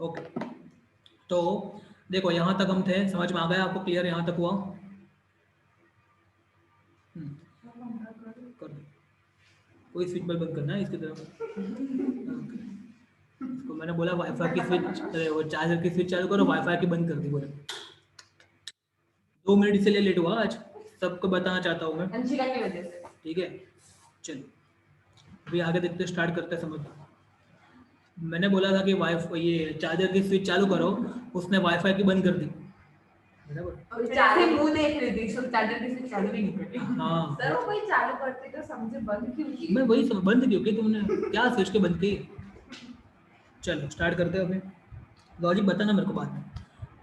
Okay, तो देखो यहाँ तक हम थे, समझ में आ गया आपको? क्लियर यहाँ तक हुआ? कर दो, कोई स्विच बल्ब बंद करना है इसकी तरफ। इसको मैंने बोला वाईफाई की स्विच, अरे वो चार्जर की स्विच चालू करो, वाईफाई की बंद कर दी बोले। 2 मिनट इसलिए लेट हुआ आज, सबको बताना चाहता हूँ मैं, अंशिका की वजह से। ठीक है, चलो अभी आगे देखते, स्टार्ट करते हैं। समझ, मैंने बोला था कि वाईफाई, ये चार्जर की स्विच चालू करो, उसने वाईफाई की बंद कर दी, बराबर? चार्जर मुंह देख रही थी, सो चार्जर की स्विच चालू भी नहीं करती। हाँ, सर वो कोई चालू करते तो समझे बंद क्यों की? मैं वही बंद क्यों की तुमने, क्या स्विच के बंद की? चलो स्टार्ट करते हैं अभी, लॉजिक बताना मेरे को बाद में।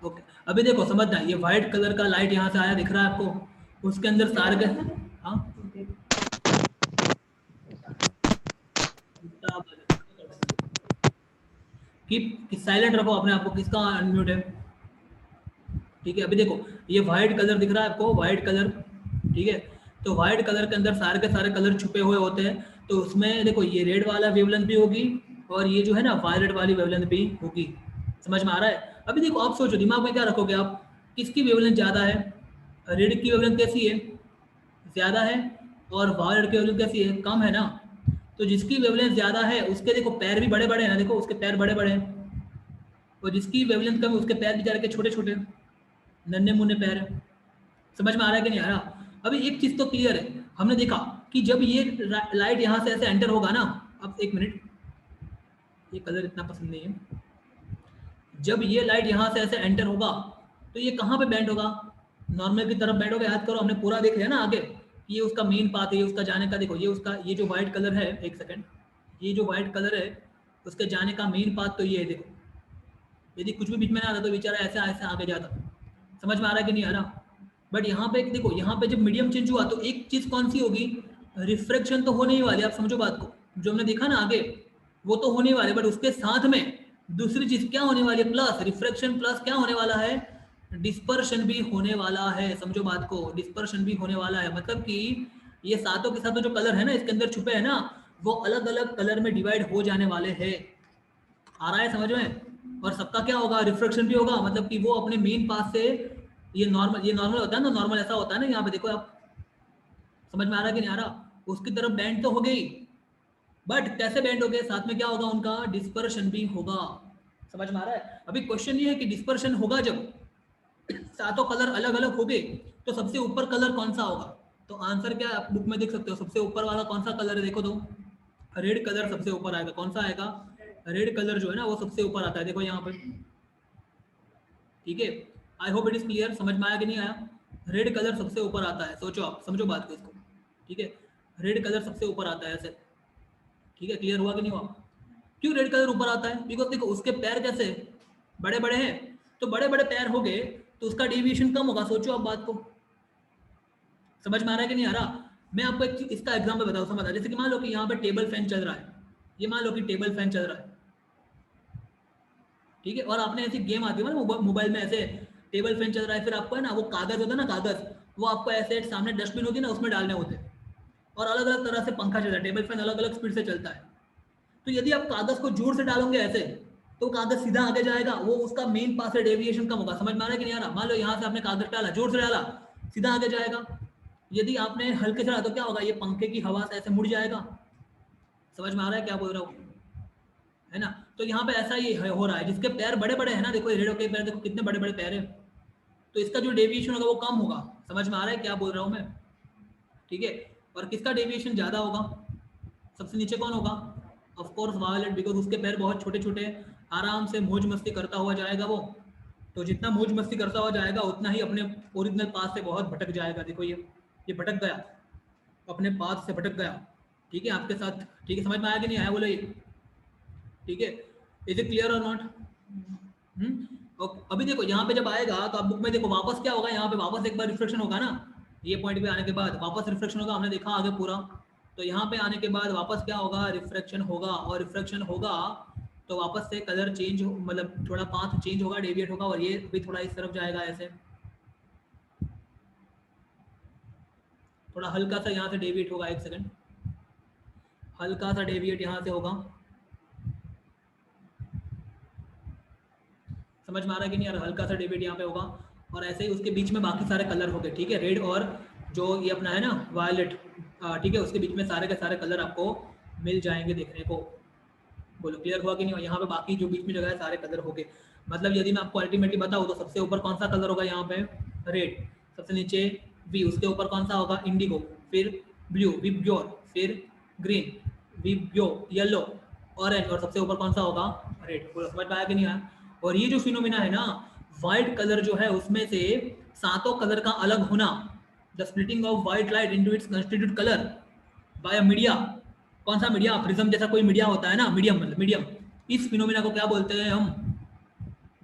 ओके, अभी देखो समझना, ये व्हाइट कलर का लाइट यहाँ से आया, दिख रहा है आपको? उसके अंदर सारे के, हाँ कि साइलेंट रखो अपने आप को, किसका अनम्यूट है? ठीक है, अभी देखो ये व्हाइट कलर दिख रहा है आपको, व्हाइट कलर, ठीक है? तो व्हाइट कलर के अंदर सारे के सारे कलर छुपे हुए होते हैं, तो उसमें देखो ये रेड वाला वेवलेंथ भी होगी, और ये जो है ना वायलेट वाली वेवलेंथ भी होगी। समझ में आ रहा है? अभी देखो आप सोचो, दिमाग में क्या रखोगे आप, किसकी वेवलेंथ ज़्यादा है? रेड की वेवलेंथ कैसी है? ज़्यादा है। और वायलेट की वेवलेंथ कैसी है? कम है ना। तो जिसकी वेवलेंथ ज़्यादा है उसके देखो पैर भी बड़े बड़े हैं ना, देखो उसके पैर बड़े बड़े हैं, और जिसकी वेवलेंथ कम है उसके पैर बेचारे के छोटे छोटे नन्हे मुन्ने पैर हैं। समझ में आ रहा है कि नहीं आ रहा? अभी एक चीज तो क्लियर है, हमने देखा कि जब ये लाइट यहाँ से ऐसे एंटर होगा ना, अब एक मिनट, ये कलर इतना पसंद नहीं है, जब ये लाइट यहाँ से ऐसे एंटर होगा तो ये कहाँ पे बैंड होगा? नॉर्मल की तरफ बैंड होगा। याद करो, हमने पूरा देख लिया ना आगे, ये उसका मेन पाथ है, ये उसका जाने का, देखो ये उसका, ये जो व्हाइट कलर है, एक सेकंड, ये जो व्हाइट कलर है उसके जाने का मेन पाथ तो ये है, देखो यदि कुछ भी बीच में ना आता तो बेचारा ऐसे ऐसे आगे जाता। समझ में आ रहा है कि नहीं आ रहा? बट यहाँ पे देखो, यहाँ पे जब मीडियम चेंज हुआ तो एक चीज कौन सी होगी? रिफ्रैक्शन तो होने ही वाली, आप समझो बात को, जो हमने देखा ना आगे, वो तो होने वाले, बट उसके साथ में दूसरी चीज क्या होने वाली है? प्लस रिफ्रैक्शन, प्लस क्या होने वाला है? डिस्पर्शन भी होने वाला है। समझो बात को, डिस्पर्शन भी होने वाला है, मतलब कि ये सातों के सातों जो कलर है ना इसके अंदर छुपे हैं ना, वो अलग अलग कलर में डिवाइड हो जाने वाले हैं। आ रहा है समझ में? और सबका क्या होगा? रिफ्रैक्शन भी होगा, मतलब कि वो अपने मेन पाथ से, ये नॉर्मल होता है ना, नॉर्मल ऐसा होता है ना, यहाँ पे देखो आप, समझ में आ रहा है कि नहीं आ रहा? उसकी तरफ बैंड तो हो गई, बट कैसे बैंड हो गए, साथ में क्या होगा उनका? डिस्पर्शन भी होगा। समझ में आ रहा है? अभी क्वेश्चन ये है कि डिस्पर्शन होगा जब सातों कलर अलग अलग हो गए, तो सबसे ऊपर कलर कौन सा होगा? तो आंसर क्या है, आप बुक में देख सकते हो, सबसे ऊपर वाला कौन सा कलर है, देखो तो, रेड कलर सबसे ऊपर आएगा। कौन सा आएगा? रेड कलर जो है ना वो सबसे ऊपर आता है, देखो यहाँ पे। ठीक है, आई होप इट इज क्लियर। समझ में आया कि नहीं आया? रेड कलर सबसे ऊपर आता है, सोचो आप, समझो बात को इसको। ठीक है, रेड कलर सबसे ऊपर आता है ऐसे। ठीक है, क्लियर हुआ कि नहीं हुआ? क्यों रेड कलर ऊपर आता है? बिकॉज देखो उसके पैर कैसे बड़े बड़े हैं, तो बड़े बड़े पैर हो गए तो उसका डेविएशन कम होगा। सोचो आप बात को, समझ में आ रहा है कि नहीं आ रहा? मैं आपको एक इसका एग्जाम्पल बताऊँ, समझ आ, जैसे कि मान लो कि यहाँ पे टेबल फैन चल रहा है, ये मान लो कि टेबल फैन चल रहा है, ठीक है, और आपने ऐसी गेम आती है ना मोबाइल में, ऐसे टेबल फैन चल रहा है, फिर आपको है ना वो कागज होता है ना, कागज, वो आपको ऐसे सामने डस्टबिन होती है ना उसमें डालने होते हैं, और अलग अलग तरह से पंखा चलता है, टेबल फैन अलग अलग स्पीड से चलता है। तो यदि आप कागज को जोर से डालोगे ऐसे, तो कागज सीधा आगे जाएगा, वो उसका मेन पास से डेविएशन कम होगा। समझ में आ रहा है कि नहीं आ रहा? मान लो यहाँ से आपने कागज डाला, जोर से डाला, सीधा आगे जाएगा। यदि आपने हल्के से डाला तो क्या होगा? ये पंखे की हवा से ऐसे मुड़ जाएगा। समझ में आ रहा है क्या बोल रहा हूँ? है ना? तो यहाँ पे ऐसा ही हो रहा है, जिसके पैर बड़े बड़े हैं ना, देखो रेडो के पैर देखो कितने बड़े बड़े पैर है, तो इसका जो डेविएशन होगा वो कम होगा। समझ में आ रहा है क्या बोल रहा हूँ मैं? ठीक है, और किसका डेविएशन ज़्यादा होगा? सबसे नीचे कौन होगा? ऑफ कोर्स वायलेट, बिकॉज उसके पैर बहुत छोटे छोटे हैं, आराम से मौज मस्ती करता हुआ जाएगा वो। तो जितना मौज मस्ती करता हुआ जाएगा उतना ही अपने ओरिजिनल पाथ से बहुत भटक जाएगा। देखो ये भटक गया, अपने पाथ से भटक गया। ठीक है आपके साथ? ठीक है, समझ में आया कि नहीं आया बोलो ये? ठीक है, इज इट क्लियर और नॉट? ओके, अभी देखो यहाँ पे जब आएगा तो आप बुक में देखो वापस क्या होगा, यहाँ पे वापस एक बार रिफ्लेक्शन होगा ना, ये पॉइंट पे आने के बाद वापस रिफ्लेक्शन होगा, हमने देखा आगे पूरा। तो यहाँ पे आने के बाद वापस क्या होगा? रिफ्रैक्शन होगा, और रिफ्रैक्शन होगा तो वापस से कलर चेंज, मतलब थोड़ा पाथ चेंज होगा, डेविएट होगा, और ये भी थोड़ा इस तरफ जाएगा ऐसे, थोड़ा हल्का सा यहाँ से डेविएट होगा, एक सेकंड, हल्का सा डेविएट यहाँ से होगा, समझ में आ रहा है कि नहीं यार, हल्का सा डेविएट यहाँ पे होगा, और ऐसे ही उसके बीच में बाकी सारे कलर हो गए, ठीक है, रेड और जो ये अपना है ना वायलेट, ठीक है, उसके बीच में सारे के सारे कलर आपको मिल जाएंगे देखने को। बोलो क्लियर हुआ कि नहीं हुआ? यहाँ पे बाकी जो बीच में जगह है सारे कलर हो गए। मतलब यदि मैं आपको अल्टीमेटली बताऊँ तो सबसे ऊपर कौन सा कलर होगा यहाँ पे, रेड, सबसे नीचे वी, उसके ऊपर कौन सा होगा, इंडिगो, फिर ब्लू विब्योर, फिर ग्रीन विब्यो, येलो, ऑरेंज, और सबसे ऊपर कौन सा होगा, रेड। बोलो समझ में आया कि नहीं आया? और ये जो फिनोमिना है ना, व्हाइट कलर जो है उसमें से सातों कलर का अलग होना, the splitting of white light into its constitute colour bye a media, कौन सा मीडिया, प्रिज्म जैसा कोई मीडिया होता है ना, मीडियम, मतलब मीडियम, इस फिनोमिना को क्या बोलते हैं हम,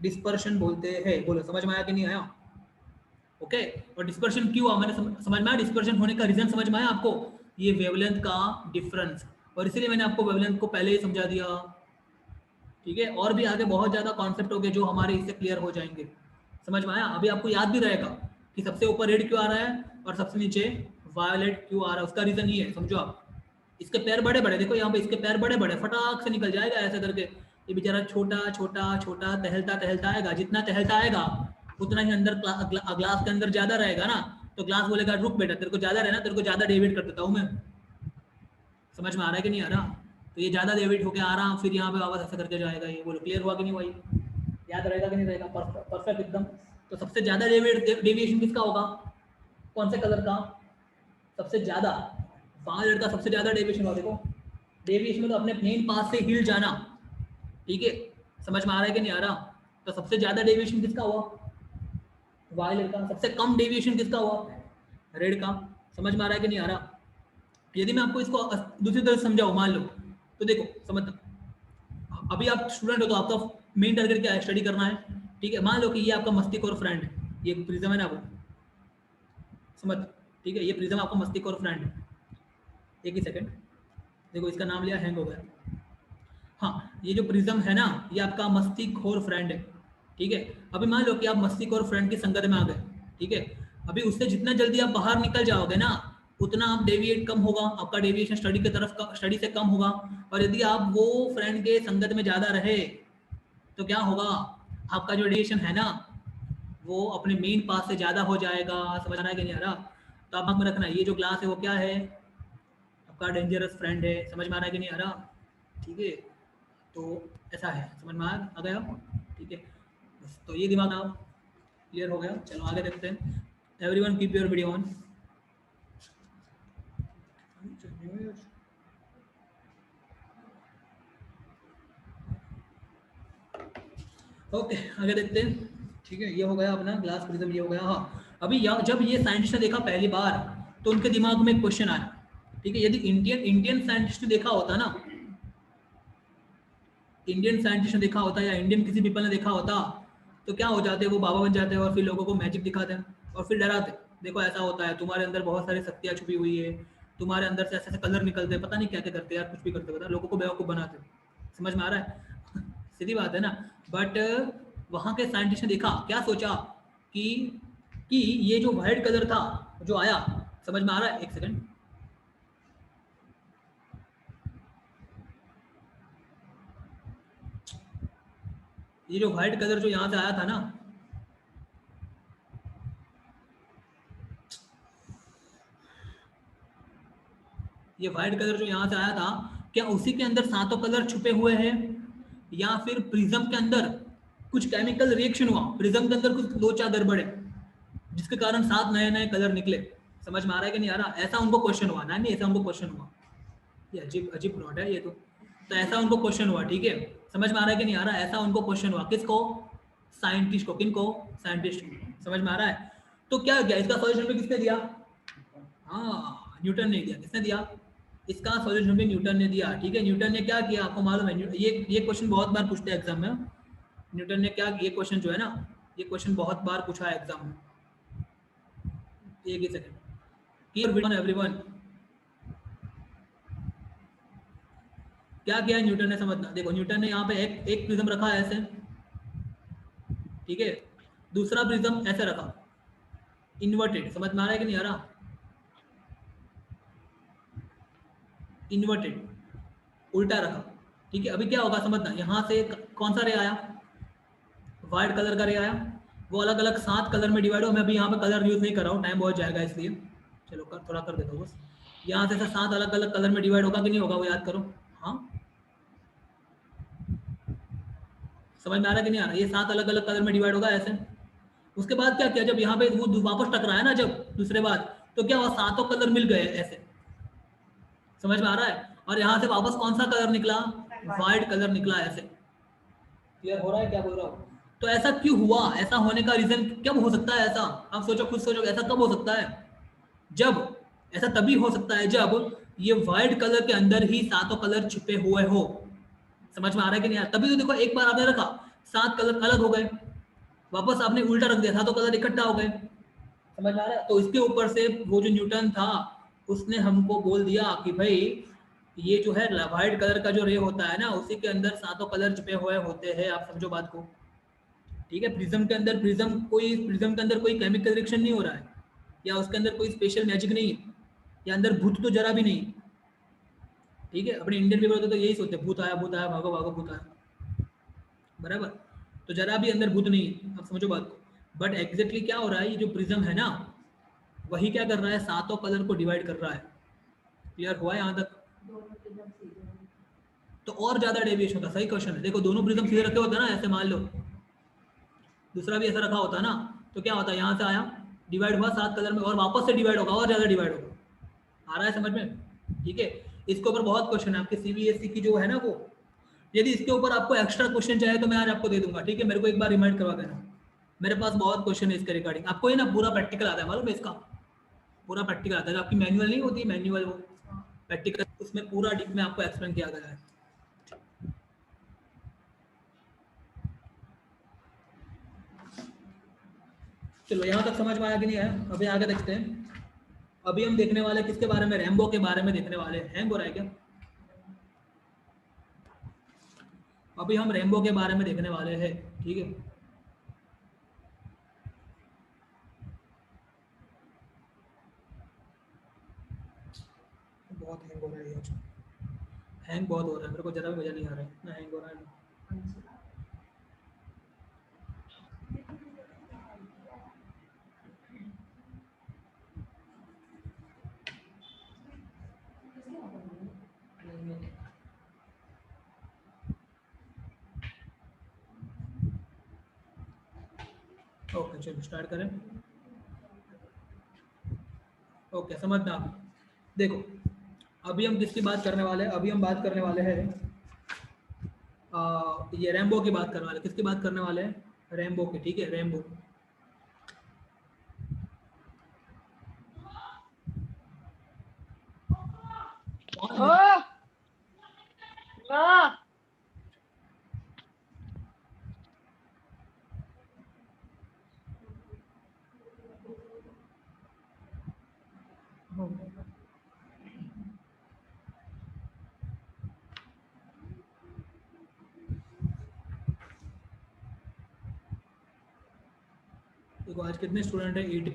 डिस्पर्शन बोलते हैं। बोलो समझ में आया कि नहीं आया? ओके, और डिस्पर्शन क्यों हुआ, मैंने समझ में आया डिस्पर्शन होने का रीजन समझ में आया आपको, ये वेवलेंथ का डिफरेंस, और इसीलिए मैंने आपको वेवलेंथ को पहले ही समझा दिया, ठीक है। और भी आगे बहुत ज्यादा कॉन्सेप्ट हो गए जो हमारे इससे क्लियर हो जाएंगे, समझ में आया? अभी आपको याद भी रहेगा कि सबसे ऊपर रेड क्यों आ रहा है और सबसे नीचे वायलेट क्यों आ रहा है, उसका रीजन ये है, समझो आप। इसके पैर बड़े बड़े, देखो यहाँ पे इसके पैर बड़े बड़े, फटाक से निकल जाएगा ऐसे करके, ये बेचारा छोटा छोटा छोटा टहलता टहलता आएगा, जितना टहलता आएगा उतना ही अंदर ग्लास के अंदर ज्यादा रहेगा ना, तो ग्लास बोलेगा रुक बेटा, तेरे को ज्यादा रहना, तेरे को ज्यादा डेविएट कर देता हूँ मैं। समझ में आ रहा है कि नहीं आ रहा? तो ये ज्यादा डेविएट होके आ रहा, फिर यहाँ पे वापस ऐसा करके जाएगा, ये बोलो क्लियर हुआ कि नहीं हुआ? याद रहेगा कि नहीं रहेगा? परफेक्ट एकदम। तो सबसे ज्यादा डेविएशन किसका होगा, कौन से कलर का सबसे ज्यादा, वायलेट का सबसे ज्यादा डेविएशन होगा। देखो डेविएशन में तो अपने मेन पाथ से हिल जाना, ठीक है, समझ में आ रहा है कि नहीं आ रहा? तो सबसे ज्यादा डेविएशन किसका हुआ, वायलेट का। सबसे कम डेविएशन किसका हुआ, रेड का। समझ में आ रहा है कि नहीं आ रहा? यदि मैं आपको इसको दूसरी तरह से समझाऊं, मान लो, तो देखो समझ, अभी आप स्टूडेंट हो तो आपका मेन टारगेट क्या है, स्टडी करना है, ठीक है। मान लो कि ये आपका मस्तिष्क फ्रेंड है, ये प्रिज्म है ना वो, समझ, ठीक है, ये प्रिज्म आपका मस्तिष्क फ्रेंड है। एक ही सेकंड, देखो इसका नाम लिया, हैंग हो गया। हाँ, ये जो प्रिज्म है ना, ये आपका मस्तिष्क और फ्रेंड है, ठीक है। अभी मान लो कि आप मस्तिष्क और फ्रेंड की संगत में आ गए, ठीक है। अभी उससे जितना जल्दी आप बाहर निकल जाओगे ना, उतना आप डेविएट कम होगा, आपका डेविएशन स्टडी की तरफ स्टडी से कम होगा। और यदि आप वो फ्रेंड के संगत में ज्यादा रहे तो क्या होगा, आपका जो डेविएशन है ना वो अपने मेन पाथ से ज्यादा हो जाएगा। समझ आ रहा है कि नहीं आ रहा? तो आप में रखना, ये जो ग्लास है वो क्या है, आपका डेंजरस फ्रेंड है। समझ में आ रहा है कि नहीं आ रहा? ठीक है, तो ऐसा है, समझ में आ गया, ठीक है। बस तो ये दिमाग आप क्लियर हो गया। चलो आगे देखते हैं। Everyone keep your video on. Okay आगे देखते हैं, ठीक है। ये हो गया अपना ग्लास प्रिज्म, ये हो गया। हाँ, अभी जब ये साइंटिस्ट ने देखा पहली बार तो उनके दिमाग में एक क्वेश्चन आया, ठीक है। यदि इंडियन इंडियन साइंटिस्ट ने देखा होता ना, इंडियन साइंटिस्ट ने देखा होता या इंडियन किसी पीपल ने देखा होता, तो क्या हो जाते, वो बाबा बन जाते और फिर लोगों को मैजिक दिखाते और फिर डराते। देखो ऐसा होता है, तुम्हारे अंदर बहुत सारी शक्तियाँ छुपी हुई है, तुम्हारे अंदर से ऐसे ऐसे कलर निकलते हैं, पता नहीं क्या क्या करते हैं यार, कुछ भी करते पता, लोगों को बेवकूफ़ बनाते। समझ में आ रहा है? सीधी बात है ना। बट वहाँ के साइंटिस्ट ने देखा, क्या सोचा कि कि ये जो वाइट कलर था जो आया, समझ में आ रहा है? एक सेकंड, ये जो व्हाइट कलर जो यहाँ से आया था ना, ये व्हाइट कलर जो यहाँ से आया था, क्या उसी के अंदर सातों कलर छुपे हुए हैं, या फिर प्रिज्म के अंदर कुछ केमिकल रिएक्शन हुआ, प्रिज्म के अंदर कुछ लोचा गड़बड़ है जिसके कारण सात नए नए कलर निकले? समझ में आ रहा है कि नहीं आ रहा? ऐसा उनको क्वेश्चन हुआ ना, नहीं ऐसा उनको क्वेश्चन हुआ। ये अजीब अजीब प्लॉट है ये तो ऐसा उनको क्वेश्चन हुआ, ठीक है। समझ में आ रहा है कि नहीं आ रहा? ऐसा उनको क्वेश्चन हुआ, किसको, साइंटिस्ट को। किनको, साइंटिस्ट को। समझ में आ रहा है? तो क्या किया, इसका सॉल्यूशन भी किसने दिया? हाँ, न्यूटन ने दिया। किसने दिया? इसका सॉल्यूशन भी न्यूटन ने दिया, ठीक है। न्यूटन ने क्या किया आपको मालूम है? ये क्वेश्चन बहुत बार पूछते हैं एग्जाम में। न्यूटन ने क्या, ये क्वेश्चन जो है ना, ये क्वेश्चन बहुत बार पूछा है एग्जाम में। एक ही सेकंड, एवरीवन, क्या किया न्यूटन ने, समझना। देखो न्यूटन ने यहाँ पे एक एक प्रिज्म रखा है ऐसे, ठीक है। दूसरा प्रिज्म ऐसे रखा, इन्वर्टेड। समझ में आ रहा है कि नहीं आ रहा? इन्वर्टेड, उल्टा रखा, ठीक है। अभी क्या होगा समझना, यहाँ से कौन सा रे आया, वाइट कलर का रे आया, वो अलग अलग 7 कलर में डिवाइड हो। मैं अभी यहाँ पे कलर यूज़ नहीं कर रहा हूँ, टाइम बहुत जाएगा इसलिए। चलो थोड़ा कर देता हूँ बस। यहाँ से 7 अलग अलग कलर में डिवाइड होगा कि नहीं होगा, वो याद करो। हाँ, समझ में आ रहा है कि नहीं आ रहा? ये 7 अलग अलग कलर में डिवाइड होगा ऐसे। उसके बाद क्या किया, जब यहाँ पे वो वापस टकराया ना जब दूसरे बार, तो क्या हुआ, 7 कलर मिल गए ऐसे। समझ में आ रहा है? और यहाँ से वापस कौन सा कलर निकला, वाइट कलर निकला ऐसे। क्लियर हो रहा है क्या बोल रहा हूँ? तो ऐसा क्यों हुआ, ऐसा होने का रीजन कब हो सकता है ऐसा? आप सोचो, खुद सोचो, ऐसा कब हो सकता है? जब, ऐसा तभी हो सकता है जब ये वाइट कलर के अंदर ही 7 कलर छुपे हुए हो। समझ में आ रहा है कि नहीं यार? तभी तो देखो, एक बार आपने रखा 7 कलर अलग हो गए, वापस आपने उल्टा रख दिया, 7 कलर इकट्ठा हो गए। समझ में आ रहा है? तो इसके ऊपर से वो जो न्यूटन था उसने हमको बोल दिया कि भाई ये जो है वाइट कलर का जो रे होता है ना, उसी के अंदर 7 कलर छुपे हुए होते हैं। आप समझो बात को, ठीक है? प्रिज्म के अंदर, प्रिज्म के अंदर कोई केमिकल रिएक्शन नहीं हो रहा है, या उसके अंदर कोई स्पेशल मैजिक नहीं है, या अंदर भूत तो जरा भी नहीं है। ठीक है, अपने इंडियन पीपल होते तो यही सोचते, भूत आया, भागो भागो, भूत आया, बराबर। तो जरा भी अंदर भूत नहीं है, आप समझो बात को। बट एग्जैक्टली क्या हो रहा है, ये जो प्रिज्म है ना, वही क्या कर रहा है, 7 कलर को डिवाइड कर रहा है। क्लियर हुआ है यहाँ तक? तो और ज्यादा डेविएशन होता, सही क्वेश्चन है। देखो दोनों प्रिज्म सीधे रखे होते हैं ना, ऐसे मान लो दूसरा भी ऐसा रखा होता है ना, तो क्या होता है, यहाँ से आया, डिवाइड हुआ 7 कलर में, और वापस से डिवाइड होगा, और ज्यादा डिवाइड होगा। आ रहा है समझ में? ठीक है, इसके ऊपर बहुत क्वेश्चन है आपके सीबीएसई की जो है ना वो। यदि इसके ऊपर आपको एक्स्ट्रा क्वेश्चन चाहिए तो मैं आज आपको दे दूंगा, ठीक है? मेरे को एक बार रिमाइंड करवा देना, मेरे पास बहुत क्वेश्चन है इसके रिगार्डिंग। आपको ये ना पूरा प्रैक्टिकल आता है, मालूम है इसका? पूरा प्रैक्टिकल आता है, जो आपकी मैनुअल नहीं होती, मैनुअल वो प्रैक्टिकल, उसमें पूरा डीप में आपको एक्सप्लेन किया गया है। चलो यहाँ तक समझ में आया कि नहीं आया? अभी आगे देखते हैं। अभी हम देखने वाले किसके बारे में, रैम्बो के बारे में देखने वाले हैं। हैंग हो रहा है क्या? अभी हम रैम्बो के बारे में देखने वाले हैं, ठीक है? बहुत हैंग हो रहा है ये, हैंग बहुत हो रहा है, मेरे को जरा भी मजा नहीं आ रहा है ना, हैंग हो रहा है। ओके चलो स्टार्ट करें। ओके समझना आप। देखो अभी हम किसकी बात करने वाले हैं, अभी हम बात करने वाले हैं ये रैम्बो की बात करने वाले। किसकी बात करने वाले हैं? रैम्बो की, ठीक है? रैम्बो। देखो आज कितने स्टूडेंट है, 8,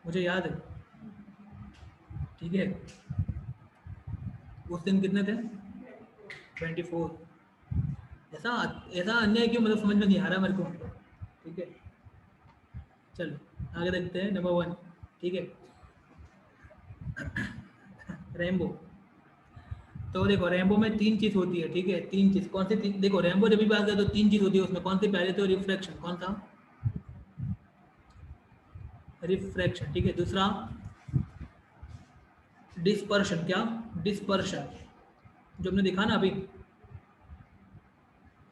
मुझे याद है, ठीक है? उस दिन कितने थे, 24। ऐसा ऐसा अन्याय क्यों, मतलब समझ में नहीं आ रहा मेरे को, ठीक है? चलो आगे देखते हैं। नंबर 1, ठीक है? रैम्बो। तो देखो रैम्बो में 3 चीज होती है, ठीक है? 3 चीज, कौन सी 3? देखो रैम्बो जब भी बात करें तो 3 चीज होती है उसमें। कौन सी? पहले तो रिफ्रैक्शन, कौन सा? रिफ्रैक्शन, ठीक है? दूसरा डिस्पर्शन, क्या? डिस्पर्शन, जो हमने देखा ना अभी।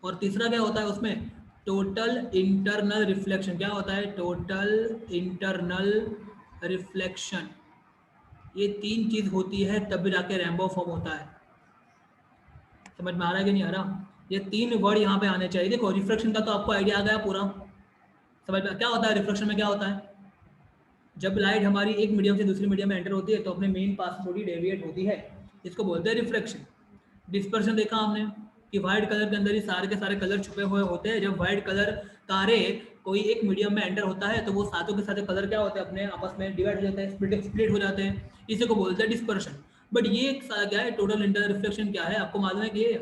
और तीसरा क्या होता है उसमें? Total internal reflection. क्या होता है? Total internal reflection. ये 3 चीज होती है तब जाके रैम्बो फॉर्म होता है। समझ में आ रहा है कि नहीं आ रहा? ये 3 वर्ड यहाँ पे आने चाहिए। देखो रिफ्लेक्शन का तो आपको आइडिया आ गया पूरा। समझ में क्या होता है रिफ्लेक्शन में? क्या होता है, जब लाइट हमारी एक मीडियम से दूसरे मीडियम में एंटर होती है तो अपने मेन पास से थोड़ी डेविएट होती है, इसको बोलते हैं रिफ्लेक्शन। डिस्पर्शन देखा हमने कि व्हाइट कलर के अंदर ही सारे के सारे कलर छुपे हुए होते हैं। जब व्हाइट कलर तारे कोई एक मीडियम में एंटर होता है तो वो सातों के सारे कलर क्या होते हैं, अपने आपस में डिवाइड हो जाते हैं, स्प्लिट हो जाते हैं। इसी को बोलते हैं डिस्पर्शन। बट ये क्या है, टोटल इंटरनल रिफ्लेक्शन क्या है, आपको मालूम है कि ये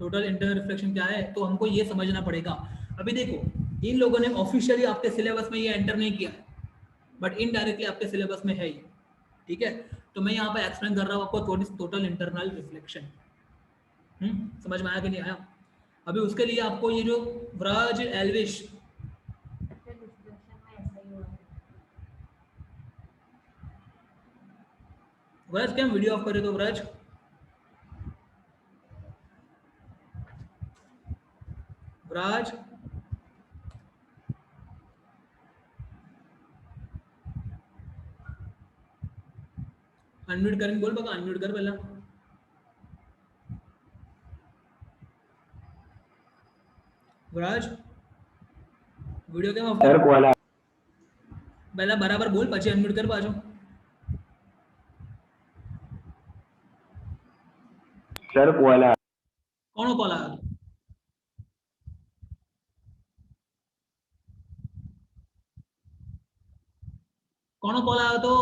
टोटल इंटरनल रिफ्लेक्शन क्या है, तो हमको ये समझना पड़ेगा। अभी देखो इन लोगों ने ऑफिशियली आपके सिलेबस में ये एंटर नहीं किया है, बट इनडायरेक्टली आपके सिलेबस में है ये, ठीक है। तो मैं यहाँ पे एक्सप्लेन कर रहा हूँ आपको टोटल इंटरनल रिफ्लेक्शन। समझ में आया कि नहीं आया? अभी उसके लिए आपको ये जो व्रज एल्विश, व्रज क्या वीडियो ऑफ करे तो व्रज, व्रज अनम्यूट करेंगे, बोल बघा अनम्यूट कर पहला। Vraj video came of sir कर, कोला पहला बराबर बोल પછી अनम्यूट कर बाजू। सर कोला કોનો કોલ આવ્યો હતો? કોનો કોલ આવ્યો હતો?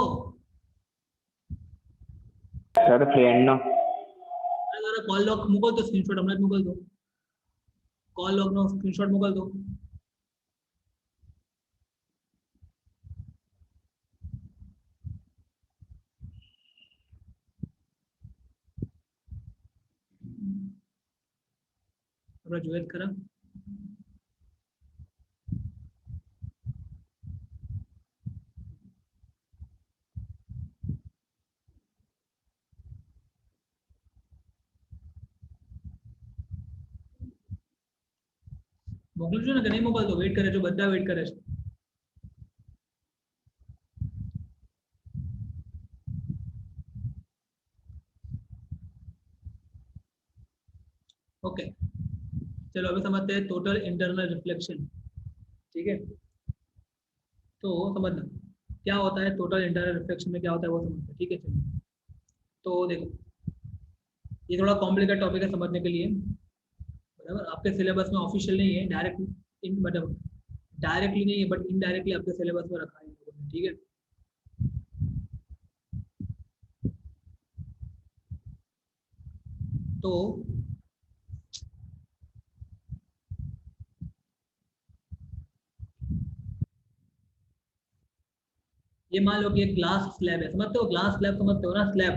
सर फ्रेंड नो અરે તારા કોલ લોગ મોકલ તો સ્ક્રીનશોટ હમણાં જ મોકલ દો, કોલ લોગ નો સ્ક્રીનશોટ મોકલ દો। આપણે જોઈએ જ ખરા। મોકલું છું ને કે નહીં મોકલતો? વેઇટ કરે છે, બધા વેઇટ કરે છે। ओके चलो अभी समझते हैं टोटल इंटरनल रिफ्लेक्शन, ठीक है। तो समझना क्या होता है टोटल इंटरनल रिफ्लेक्शन में क्या होता है वो समझते हैं, ठीक है। चलिए तो देखो ये थोड़ा कॉम्प्लिकेटेड टॉपिक है समझने के लिए, बराबर। आपके सिलेबस में ऑफिशियल नहीं है, डायरेक्ट मतलब डायरेक्टली नहीं है बट इनडायरेक्टली आपके सिलेबस में रखा है इन लोगों ने, ठीक है। तो ये मान लो कि एक ग्लास स्लैब है, समझते हो ग्लास स्लैब, समझते हो ना स्लैब,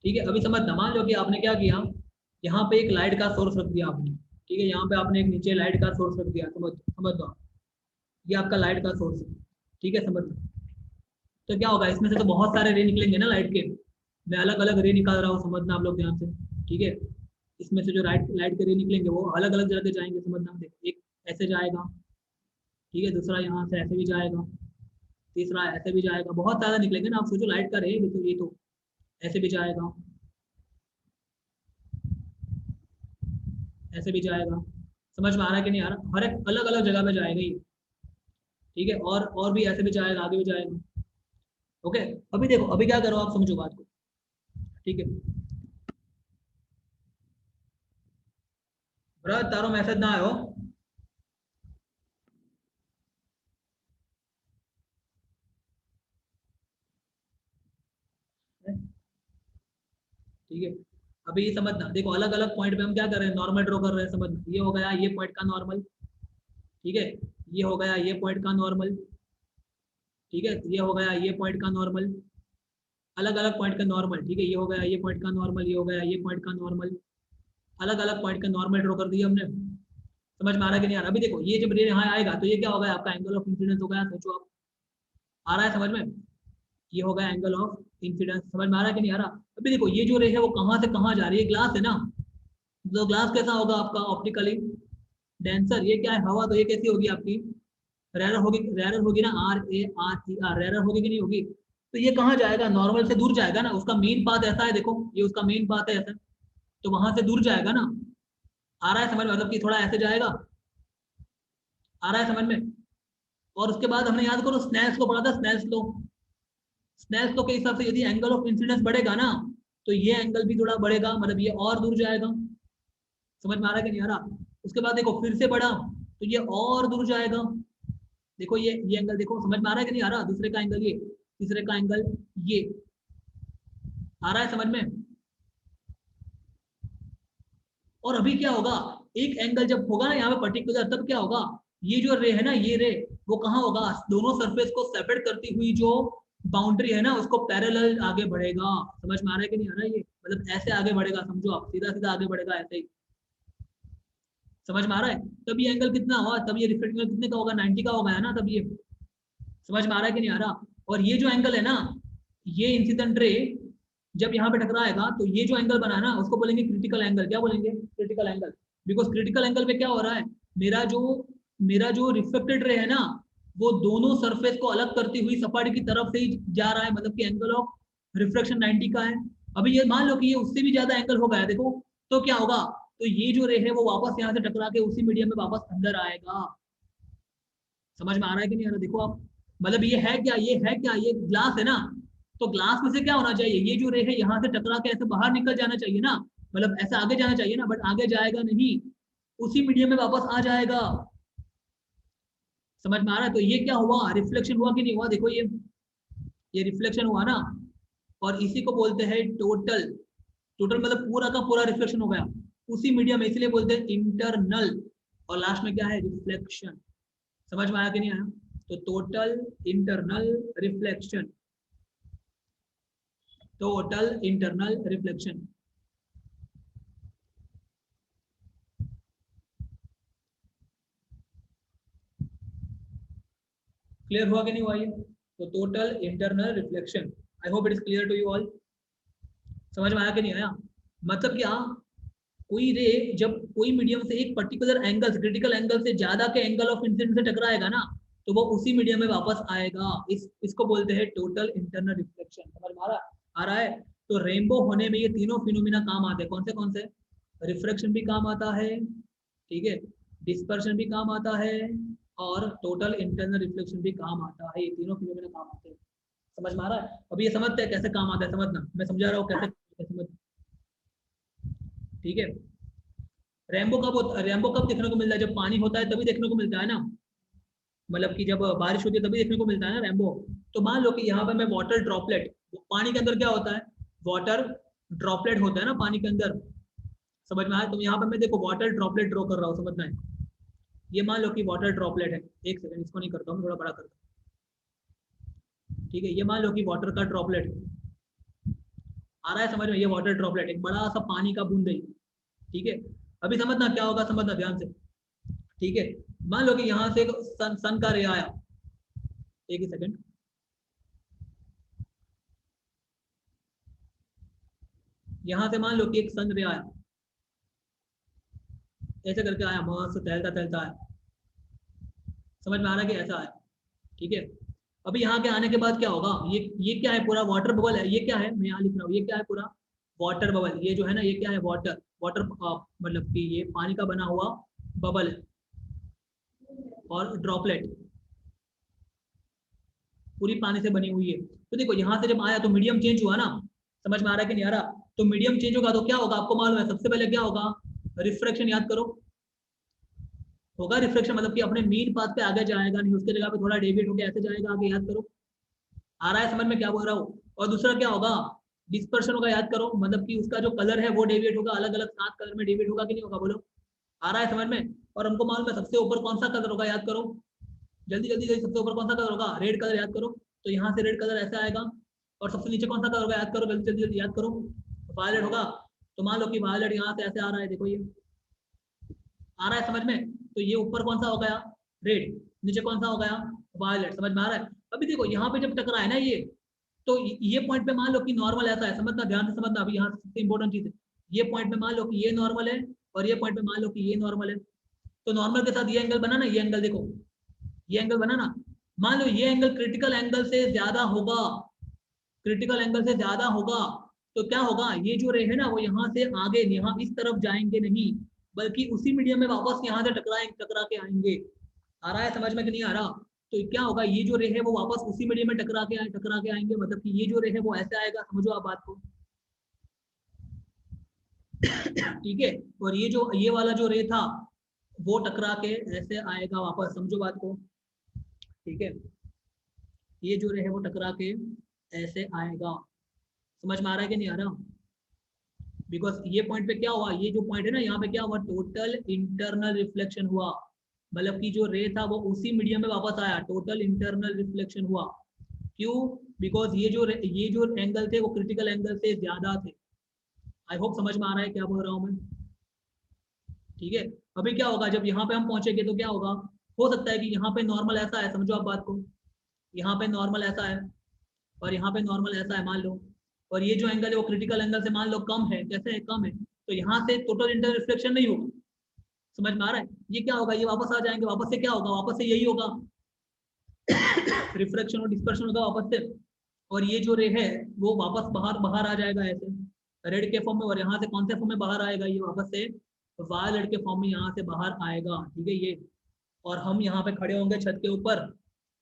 ठीक है। अभी समझना, मान लो कि आपने क्या किया, यहाँ पे एक लाइट का सोर्स रख दिया आपने, ठीक है। यहाँ पे आपने एक नीचे लाइट का सोर्स रख दिया, समझ दो आप, ये आपका लाइट का सोर्स है, ठीक है, समझ लो। तो क्या होगा, इसमें से तो बहुत सारे रे निकलेंगे ना लाइट के, मैं अलग अलग रे निकाल रहा हूँ, समझना आप लोग ध्यान से, ठीक है। इसमें से जो लाइट लाइट के रे निकलेंगे वो अलग अलग जगह जाएंगे, समझना। देखो एक ऐसे जाएगा, ठीक है, दूसरा यहाँ से ऐसे भी जाएगा, तीसरा ऐसे भी जाएगा, बहुत ज्यादा निकलेंगे ना। आप सोचो लाइट का रे, देखो ये तो ऐसे भी जाएगा, ऐसे भी जाएगा, समझ में आ रहा है कि नहीं आ रहा? हर एक अलग अलग जगह पे जाएगा ये, ठीक है। और भी ऐसे भी जाएगा, आगे भी जाएगा, ओके। अभी देखो अभी क्या करो आप, समझो बात को, ठीक है। भरत तारो मैसेज ना आयो, ठीक है। अभी ये समझना, देखो अलग अलग पॉइंट पे हम क्या कर रहे हैं, नॉर्मल ड्रॉ कर रहे हैं, समझना। ये हो गया ये पॉइंट का नॉर्मल, ठीक है। ये हो गया ये पॉइंट का नॉर्मल, ठीक है। ये हो गया ये पॉइंट का नॉर्मल, अलग अलग पॉइंट का नॉर्मल, ठीक है। ये हो गया ये पॉइंट का नॉर्मल, ये हो गया ये पॉइंट का नॉर्मल, अलग अलग पॉइंट का नॉर्मल ड्रॉ कर दिया हमने। समझ में आ रहा है कि नहीं आ रहा? अभी देखो ये जब रे यहाँ आएगा तो ये क्या होगा, आपका एंगल ऑफ इंसिडेंस हो गया, सोचो आप, आ रहा है समझ में? ये हो गया एंगल ऑफ इंसिडेंस, समझ में आ रहा है कि नहीं आ रहा? अभी देखो ये जो रे है वो कहाँ से कहाँ जा रही है, ग्लास है ना, तो ग्लास कैसा होगा आपका, ऑप्टिकली डेंसर। ये क्या है, हवा, तो ये कैसी होगी आपकी, रेरर होगी ना, RAR रेरर होगी कि नहीं होगी? तो ये कहाँ जाएगा, नॉर्मल से दूर जाएगा ना, उसका मेन पाथ ऐसा है, देखो ये उसका मेन पाथ है ऐसा, तो वहां से दूर जाएगा ना। आ रहा है समझ में, मतलब कि थोड़ा ऐसे जाएगा, आ रहा है समझ में? और उसके बाद हमने याद करो स्नेल्स को पढ़ा था, स्नेल्स लो, स्नेल्स लो के हिसाब से यदि एंगल ऑफ इंसिडेंस बढ़ेगा ना तो ये एंगल भी थोड़ा बढ़ेगा, मतलब ये और दूर जाएगा। समझ में आ रहा है कि नहीं आ रहा? उसके बाद देखो फिर से बढ़ा तो ये और दूर जाएगा, देखो ये एंगल देखो, समझ में आ रहा है कि नहीं आ रहा? दूसरे का एंगल ये, तीसरे का एंगल ये, आ रहा है समझ में? और अभी क्या होगा, एक एंगल जब होगा ना यहाँ पे पर्टिकुलर, तब क्या होगा, ये जो रे है ना, ये रे वो कहाँ होगा, दोनों सरफेस को सेपरेट करती हुई जो बाउंड्री है ना, उसको पैरेलल आगे बढ़ेगा। समझ में आ रहा है कि नहीं आ रहा है? ये मतलब ऐसे आगे बढ़ेगा, समझो आप, सीधा सीधा आगे बढ़ेगा ऐसे ही। समझ में आ रहा है? तब ये एंगल कितना हुआ, तब ये रिफ्लेक्ट एंगल कितने का होगा, 90 का होगा है ना, तब ये। समझ में आ रहा है कि नहीं आ रहा? और ये जो एंगल है ना, ये इंसिडेंट रे जब यहाँ पे टकराएगा तो ये जो एंगल बना है ना, उसको बोलेंगे क्रिटिकल एंगल। क्या बोलेंगे? Critical angle. Because critical angle पे क्या हो रहा है, मेरा जो रिफ्लेक्टेड रे है ना, वो दोनों सरफेस को अलग करती हुई सपाटी की तरफ से ही जा रहा है, मतलब कि एंगल ऑफ रिफ्लेक्शन 90 का है। अभी ये मान लो कि ये उससे भी ज्यादा एंगल हो गया, देखो तो क्या होगा, तो ये जो रे है वो वापस यहाँ से टकरा के उसी मीडियम में वापस अंदर आएगा। समझ में आ रहा है कि नहीं आ रहा? देखो आप, मतलब ये है क्या, ये है क्या, ये ग्लास है ना, तो ग्लास में से क्या होना चाहिए, ये जो रे है यहाँ से टकरा के ऐसे बाहर निकल जाना चाहिए ना, मतलब ऐसे आगे जाना चाहिए ना, बट आगे जाएगा नहीं, उसी मीडियम में वापस आ जाएगा। समझ में आ रहा है? तो ये क्या हुआ, रिफ्लेक्शन हुआ कि नहीं हुआ? देखो ये रिफ्लेक्शन हुआ ना, और इसी को बोलते हैं टोटल। टोटल मतलब पूरा का पूरा रिफ्लेक्शन हो गया उसी मीडियम में, इसलिए बोलते हैं इंटरनल। और लास्ट में क्या है, रिफ्लेक्शन। समझ में आया कि नहीं आया? तो total internal reflection, total internal reflection. Clear हुआ कि नहीं हुआ ये? तो total internal reflection, I hope it is clear to you all. समझ में आया कि नहीं आया? मतलब क्या, कोई रे जब कोई मीडियम से एक पर्टिकुलर एंगल, क्रिटिकल एंगल से ज्यादा के एंगल ऑफ इंसिडेंस से टकराएगा ना, तो वो उसी मीडियम में वापस आएगा। इसको बोलते हैं टोटल इंटरनल रिफ्लेक्शन। समझ में आ रहा है? तो रेनबो होने में ये तीनों फिनोमिना काम आते हैं। कौन से? रिफ्रैक्शन भी काम आता है, ठीक है, डिस्पर्शन भी काम आता है, और टोटल इंटरनल रिफ्लेक्शन भी काम आता है। ये तीनों फिनोमिना काम आते हैं। समझ में आ रहा है? अभी ये समझते हैं कैसे काम आता है, समझना, मैं समझा रहा हूँ कैसे समझ। ठीक है। रेनबो कब देखने को मिलता है, जब पानी होता है तभी देखने को मिलता है ना, मतलब कि जब बारिश होती है तभी देखने को मिलता है ना रेनबो। तो मान लो कि यहाँ पर मैं वाटर ड्रॉपलेट, पानी के अंदर क्या होता है, वाटर ड्रॉपलेट होता है ना पानी के अंदर। समझ में आया? तो यहाँ पर मैं देखो वाटर ड्रॉपलेट ड्रॉ कर रहा हूँ, समझना है। ये मान लो कि वाटर ड्रॉपलेट है, एक सेकंड इसको नहीं करता हूँ, थोड़ा बड़ा करता हूँ। ठीक है, ये मान लो कि वाटर का ड्रॉपलेट आ रहा है, समझ में? ये वाटर ड्रॉपलेट एक बड़ा सा पानी का बूंद है। ठीक है, अभी समझना क्या होगा, समझना ध्यान से। ठीक है, मान लो कि यहाँ से सन का रे आया, एक ही सेकंड, यहाँ से मान लो कि एक सन रे आया, ऐसे करके आया, मस्त तैरता तैरता आया। समझ में आ रहा है कि ऐसा है? ठीक है, अभी यहाँ के आने के बाद क्या होगा, ये क्या है, पूरा वाटर बबल है। ये क्या है, मैं यहाँ लिख रहा हूँ, ये क्या है, पूरा वाटर बबल। ये जो है ना, ये क्या है, वाटर वाटर मतलब कि ये पानी का बना हुआ बबल है, और ड्रॉपलेट पूरी पानी से बनी हुई है। तो देखो यहाँ से जब आया तो मीडियम चेंज हुआ ना। समझ में आ रहा है कि नहीं आ रहा? तो मीडियम चेंज होगा तो क्या होगा, आपको मालूम है, सबसे पहले क्या होगा, रिफ्रैक्शन। याद करो, होगा रिफ्रैक्शन, मतलब कि अपने मीन पाथ पे आगे जाएगा नहीं, उसके जगह पे थोड़ा डेविएट होकर ऐसे जाएगा आगे। याद करो, आ रहा है समझ में क्या बोल रहा हूँ? और दूसरा क्या होगा, डिस्पर्शन होगा। याद करो, मतलब कि उसका जो कलर है वो डेविएट होगा, अलग अलग 7 कलर में डेविएट होगा कि नहीं होगा, बोलो। आ रहा है समझ में? और हमको मालूम है सबसे ऊपर कौन सा कलर होगा, याद करो, जल्दी जल्दी जल्दी, सबसे ऊपर कौन सा कलर होगा, रेड कलर। याद करो, तो यहाँ से रेड कलर ऐसे आएगा। और सबसे नीचे कौन सा कलर होगा, याद करो, जल्दी जल्दी जल्दी याद करो, वायलेट होगा। तो मान लो कि वायलेट यहाँ से ऐसे आ रहा है, देखो ये आ रहा है समझ में? तो ये ऊपर कौन सा हो गया, रेड, नीचे कौन सा हो गया, वायलेट। समझ में आ रहा है? अभी देखो यहाँ पे जब टकरा है ना ये, तो ये पॉइंट पे मान लो कि नॉर्मल ऐसा है, समझना, ध्यान से समझना। अभी यहाँ सबसे इंपॉर्टेंट चीज है, ये पॉइंट पे मान लो कि ये नॉर्मल है, और ये पॉइंट पे मान लो कि ये नॉर्मल है। तो नॉर्मल के साथ ये एंगल बना ना, ये एंगल देखो, ये एंगल बना ना। मान लो ये एंगल क्रिटिकल एंगल से ज्यादा होगा, क्रिटिकल एंगल से ज्यादा होगा, तो क्या होगा, ये जो रे है ना, वो यहाँ से आगे, यहाँ इस तरफ जाएंगे नहीं, बल्कि उसी मीडियम में वापस यहाँ से टकरा के आएंगे। आ रहा है समझ में कि नहीं आ रहा? तो क्या होगा, ये जो रे है वो वापस उसी मीडियम में टकरा के आएंगे, मतलब कि ये जो रे है वो ऐसे आएगा। समझो आप बात को। ठीक है, और ये वाला जो रे था वो टकरा के ऐसे आएगा वापस। समझो बात को। ठीक है, ये जो रे है वो टकरा के ऐसे आएगा। समझ में आ रहा है कि नहीं आ रहा? बिकॉज ये पॉइंट पे क्या हुआ, ये जो पॉइंट है ना यहाँ पे क्या हुआ, टोटल इंटरनल रिफ्लेक्शन हुआ, मतलब कि जो रे था वो उसी मीडियम में वापस आया, टोटल इंटरनल रिफ्लेक्शन हुआ। क्यों? बिकॉज ये जो एंगल थे वो क्रिटिकल एंगल से ज्यादा थे। आई होप समझ में आ रहा है क्या बोल रहा हूँ मैं, ठीक है। अभी क्या होगा जब यहाँ पे हम पहुंचेंगे तो क्या होगा, हो सकता है कि यहाँ पे नॉर्मल ऐसा है, समझो आप बात को, यहाँ पे नॉर्मल ऐसा है और यहाँ पे नॉर्मल ऐसा है मान लो, और ये जो एंगल है वो क्रिटिकल एंगल से मान लो कम है, कैसे है, कम है, तो यहाँ से टोटल इंटर रिफ्लेक्शन नहीं होगा। समझ में आ रहा है? ये क्या होगा, ये वापस आ जाएंगे, वापस से क्या होगा, वापस से यही होगा, रिफ्लेक्शन और डिस्पर्शन होगा वापस से, और ये जो रे है वो वापस बाहर बाहर आ जाएगा ऐसे रेड के फॉर्म में, और यहाँ से कौन से फॉर्म में बाहर आएगा, ये वापस से वायलेट के फॉर्म में यहाँ से बाहर आएगा, ठीक है ये। और हम यहाँ पे खड़े होंगे छत के ऊपर,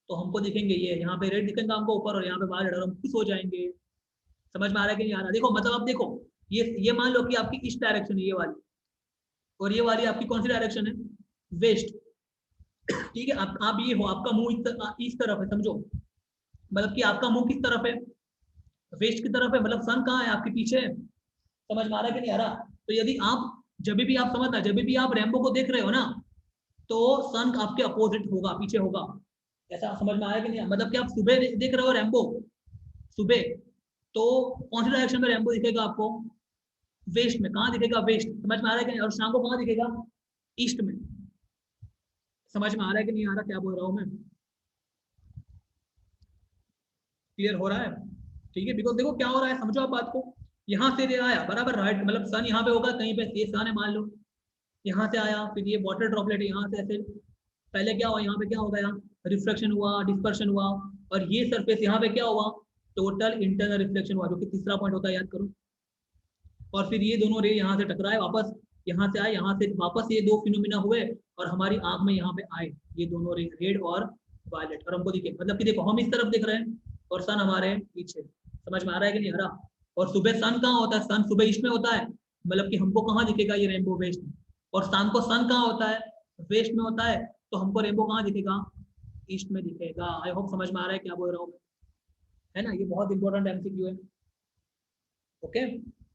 तो हमको दिखेंगे ये, यहाँ पे रेड दिखेगा हमको ऊपर और यहाँ पे वायलेट, और हम खुश हो जाएंगे। समझ में आ रहा है कि नहीं आ रहा? देखो मतलब आप देखो, ये मान लो कि आपकी इस डायरेक्शन है ये वाली, और ये वाली आपकी कौन सी डायरेक्शन है, वेस्ट, ठीक है। आप ये हो, आपका मुंह इस तरफ है, समझो, मतलब कि आपका मुंह किस तरफ है, वेस्ट की तरफ है, मतलब सन कहाँ है, आपके पीछे है। समझ में आ रहा है कि नहीं आ रहा? तो यदि आप जब भी आप समझना, जब भी आप रेनबो को देख रहे हो ना, तो सन आपके अपोजिट होगा, पीछे होगा। ऐसा समझ में आया कि नहीं? मतलब कि आप सुबह देख रहे हो रेनबो, सुबह, तो कौन सी डायरेक्शन में रेनबो दिखेगा आपको, वेस्ट में। कहाँ दिखेगा, वेस्ट। समझ में आ रहा है कि नहीं? और शाम को कहाँ दिखेगा, ईस्ट में। समझ में आ रहा है कि नहीं आ रहा क्या बोल रहा हूँ मैं, क्लियर हो रहा है? ठीक है, बिकॉज देखो क्या हो रहा है, समझो आप बात को, यहाँ से रे आया बराबर, राइट, मतलब सन यहाँ पे होगा कहीं पे, ये सन है मान लो, यहाँ से आया, फिर ये वाटर ड्रॉपलेट है यहाँ से ऐसे, पहले क्या हुआ, यहाँ पे क्या हो गया, रिफ्लेक्शन हुआ, डिस्पर्शन हुआ, और ये सरफेस यहाँ पे क्या हुआ, टोटल इंटरनल रिफ्लेक्शन हुआ, जो कि तीसरा पॉइंट होता है, याद करो। और फिर ये दोनों रे यहाँ से टकराए वापस, यहाँ से आए, यहाँ से वापस, ये दो फिनोमिना हुए और हमारी आंख में यहाँ पे आए ये दोनों रे, रेड और वायलेट, और हमको दिखे, मतलब कि देखो हम इस तरफ दिख रहे हैं और सन हमारे पीछे। समझ में आ रहा है कि नहीं आ रहा? और सुबह सन कहाँ होता है, सन सुबह ईस्ट में होता है, मतलब कि हमको कहाँ दिखेगा ये रेनबो, वेस्ट में। और शाम को सन कहाँ होता है, वेस्ट में होता है, तो हमको रेनबो कहाँ दिखेगा, ईस्ट में दिखेगा। आई होप समझ में आ रहा है क्या बोल रहा हूँ मैं, है ना? ये बहुत इंपॉर्टेंट एमसीक्यू है। ओके,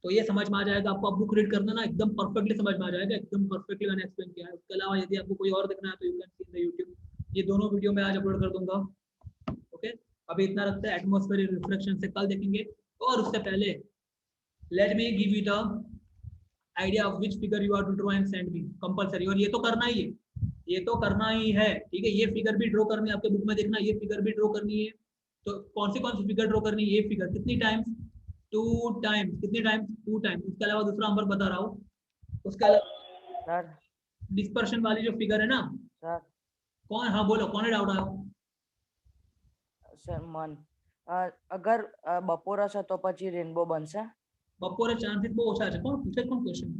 तो ये समझ में आ जाएगा आपको, आप बुक रीड करना ना, एकदम परफेक्टली समझ में आ जाएगा, एकदम परफेक्टली मैंने एक्सप्लेन किया है। उसके अलावा यदि आपको कोई और देखना है तो you can see in the YouTube, ये दोनों वीडियो मैं आज अपलोड कर दूंगा। ओके, अभी इतना रखते हैं, एटमॉस्फेरिक रिफ्लेक्शन से कल देखेंगे। और उससे पहले let me give you the idea of which figure you are to draw and send me compulsory, और ये तो करना ही है, ये तो करना ही है, ठीक है। ये फिगर भी ड्रॉ करनी है, आपके बुक में देखना, ये फिगर भी ड्रॉ करनी है। तो कौन सी फिगर ड्रॉ करनी है, ये फिगर कितनी टाइम्स, 2 टाइम्स, कितनी टाइम्स, 2 टाइम्स। उसके अलावा दूसरा नंबर बता रहा हूँ, उसके अलावा सर डिस्पर्शन वाली जो फिगर है ना, सर कौन, हाँ बोलो, कौन है डाउट आया? સર મન અગર બપોર હશે તો પછી રેનબો બનશે. બપોરે ચાન્સીસ બહુ ઓછા છે, કોણ પૂછે, કોણ ક્વેશ્ચન,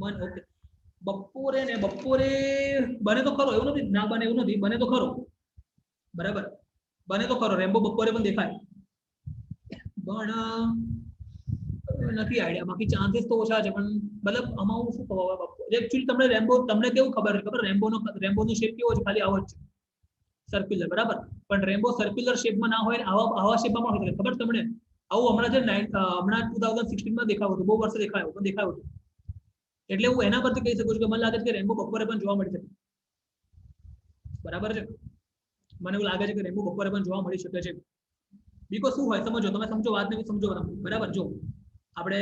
મન, ઓકે, બપોરે ને બપોરે બને તો ખરો, એવું નથી ના બને એવું નથી, બને તો ખરો, બરાબર, બને તો ખરો, રેમ્બો બપોરે પણ દેખાય, પણ નથી આઈડિયા, બાકી ચાન્સીસ તો ઓછા છે, પણ મતલબ આમાં હું શું કહું, એકચ્યુઅલી તમને રેમ્બો, તમને કેવું ખબર છે ખબર, રેમ્બોનો શેપ કેવો છે, ખાલી આવો જ છે, સર્ક્યુલર, બરાબર, પણ રેમ્બો સર્ક્યુલર શેપમાં ના હોય, આવા શેપમાં પણ હોય, ખબર તમને? આવું હમણાં જે હમણાં 2016 માં દેખાયું હતું, બહુ વર્ષે દેખાયું હતું, એટલે હું એના પરથી કહી શકું છું કે મને લાગે છે કે રેમ્બો બપોરે પણ જોવા મળી શકે, બરાબર છે, મને એવું લાગે છે કે રેમ્બો બપોરે પણ જોવા મળી શકે છે। બીકો શું હોય સમજો, તમે સમજો વાતને, સમજો બરાબર। જો આપણે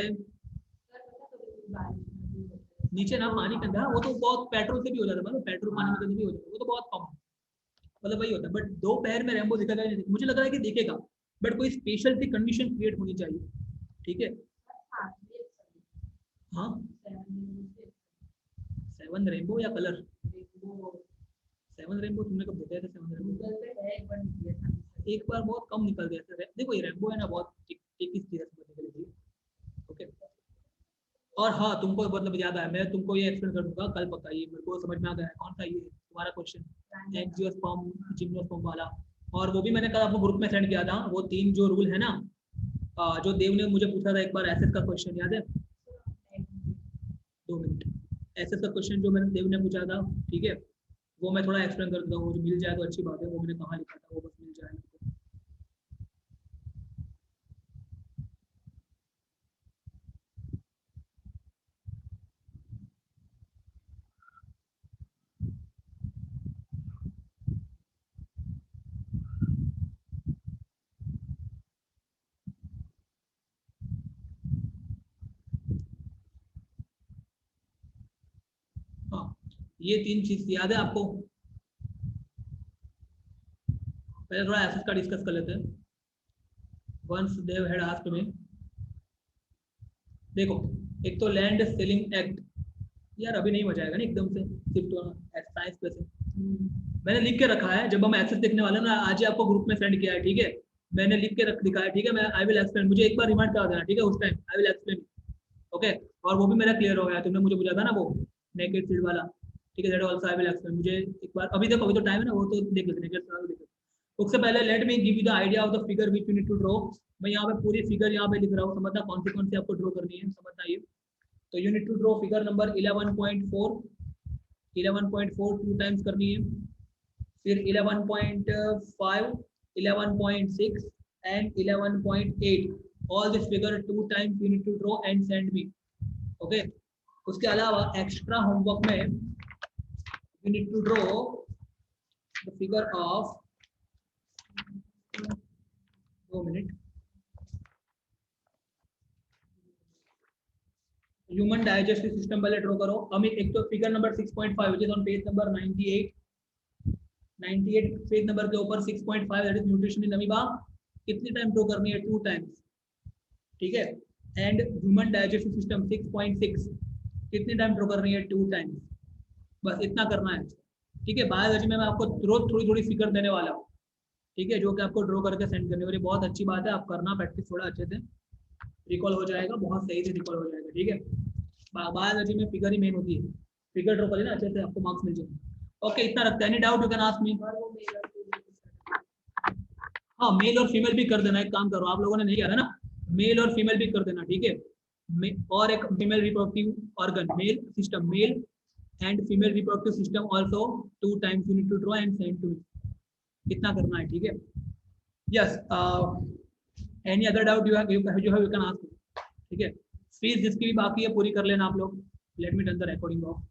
नीचे ना पानी के अंदर, वो तो बहुत पेट्रोल से भी हो जाता है, मतलब पेट्रोल पानी में भी हो जाता है, वो तो बहुत कम, मतलब वही होता है। बट दोपहर में रेम्बो दिखेगा नहीं, मुझे लग रहा है कि दिखेगा, बट कोई स्पेशल सी कंडीशन क्रिएट होनी चाहिए, ठीक है। हाँ, 7 रेनबो या कलर, 7 रेनबो तुमने कब बताया था? 7 रेनबो एक बार बहुत कम निकल गया था। देखो ये रेनबो है ना, बहुत एक ही चीज निकल गई, ओके। और हाँ, तुमको मतलब याद आया, मैं तुमको ये एक्सप्लेन कर दूंगा कल, पक्का ये मेरे को समझ में आ गया कौन सा ये तुम्हारा क्वेश्चन, एंजियोस्पर्म जिम्नोस्पर्म वाला। और वो भी मैंने कल आपको ग्रुप में सेंड किया था, वो 3 जो रूल है ना, जो देव ने मुझे पूछा था एक बार, एसेस का क्वेश्चन याद है? 2 मिनट, एसेस का क्वेश्चन जो मैंने देव ने पूछा था, ठीक है, वो मैं थोड़ा एक्सप्लेन कर दूंगा, वो जो मिल जाए तो अच्छी बात है, वो मैंने कहाँ लिखा था, वो बस मिल जाए। ये 3 चीज याद है आपको? पहले थोड़ा एसेट का डिस्कस कर लेते हैं। Once Dev had asked me, देखो एक तो लैंड सेलिंग एक्ट, यार अभी नहीं मजा आएगा ना एकदम से शिफ्ट होना साइंस पे से। मैंने लिख के रखा है, जब हम एक्सेस देखने वाले ना, आज ही आपको ग्रुप में सेंड किया है, ठीक है? मैंने लिख के रख दिखा है, ठीक है? मैं आई विल एक्सप्लेन, मुझे एक बार रिमाइंड करा देना, ठीक है? उस time I will explain, okay? और वो भी मेरा क्लियर हो गया, तुमने मुझे पूछा था ना वो नेकेड फील्ड वाला, ठीक है? That also I will explain. मुझे एक बार अभी देखो, अभी तो टाइम है ना, वो तो देख लेते हैं। उससे पहले let me give you the idea of the figure which you need to draw. मैं यहाँ पे पूरी फिगर यहाँ पे लिख रहा हूँ, समझना कौन सी आपको ड्रॉ करनी है, समझना ये। तो you need to draw figure number 11.4, 11.4 2 times करनी है, फिर 11.5, 11.6 and 11.8, all this figure 2 times you need to draw and send me, okay? उसके अलावा एक्स्ट्रा होमवर्क में you need to draw the figure of 2 minute human digestive system पहले draw करो। अमित एक तो figure number 6.5 which is on page number 98 page number के ऊपर 6.5 that is nutrition in amoeba, कितनी टाइम ड्रॉ करनी है? 2 टाइम्स, ठीक है? एंड ह्यूमन डाइजेस्टिव सिस्टम 6.6 कितनी टाइम ड्रॉ करनी है? 2 टाइम्स, बस इतना करना है, ठीक है? बायोलॉजी में मैं आपको रोज थोड़ी फिगर देने वाला हूँ, ठीक है? जो कि आपको ड्रॉ करके सेंड करने वाली, बहुत अच्छी बात है, आप करना प्रैक्टिस थोड़ा अच्छे से, रिकॉल हो जाएगा, बहुत सही से रिकॉल हो जाएगा, ठीक है? बायोलॉजी में फिगर ही मेन होती है, फिगर ड्रॉ करें ना अच्छे से, आपको मार्क्स मिल जाएंगे। ओके, इतना रखते हैं, any doubt you can ask me. हाँ, मेल और फीमेल भी कर देना, एक काम करो, आप लोगों ने नहीं किया था ना, मेल और फीमेल भी कर देना, ठीक है? और एक female reproductive organ, male system, male and female reproductive system also 2 times you need to draw and send to me, इतना करना है, ठीक है? Yes, any other doubt you have you can ask, ठीक है? फीस जिसकी भी बाकी है पूरी कर लेना आप लोग। Let me done the recording of